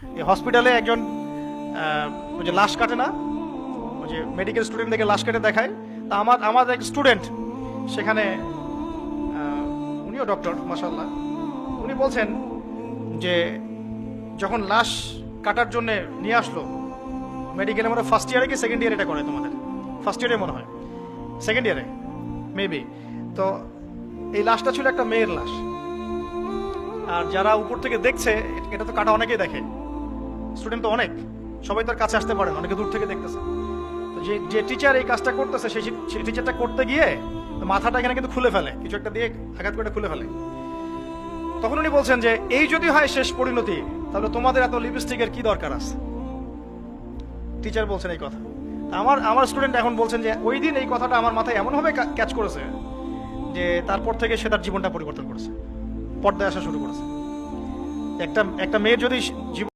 এই হসপিটালে একজন ওই যে লাশ কাটে না, ওই যে মেডিকেল স্টুডেন্টদেরকে লাশ কেটে দেখায়, তা আমার এক স্টুডেন্ট সেখানে, উনিও ডক্টর মাশাআল্লাহ, উনি বলছেন যে যখন লাশ কাটার জন্য নিয়ে আসলো মেডিকেলে, মনে হয় ফার্স্ট ইয়ারে কি সেকেন্ড ইয়ারে এটা করে, তোমাদের ফার্স্ট ইয়ারে মনে হয়, সেকেন্ড ইয়ারে মেবি। তো এই লাশটা ছিল একটা মেয়ের লাশ, আর যারা উপর থেকে দেখছে, এটা তো কাটা অনেকেই দেখে, স্টুডেন্ট তো অনেক, সবাই তার কাছে আসতে পারে না, অনেকে দূর থেকে দেখতেছে। তো যে টিচার এই কাজটা করতেছে, সেই টিচারটা করতে গিয়ে মাথাটা এখানে কিন্তু খুলে ফেলে, কিছু একটা দিয়ে আঘাত করে খুলে ফেলে। তখন উনি বলছেন যে এই যদি হয় শেষ পরিণতি, তাহলে তোমাদের এত লিপস্টিকের কি দরকার আছে। টিচার বলছেন এই কথা। আমার স্টুডেন্ট এখন বলছেন যে ওই দিন এই কথাটা আমার মাথায় এমনভাবে ক্যাচ করেছে যে তারপর থেকে সে তার জীবনটা পরিবর্তন করেছে, পর্দায় আসা শুরু করেছে। একটা মেয়ের যদি জীবন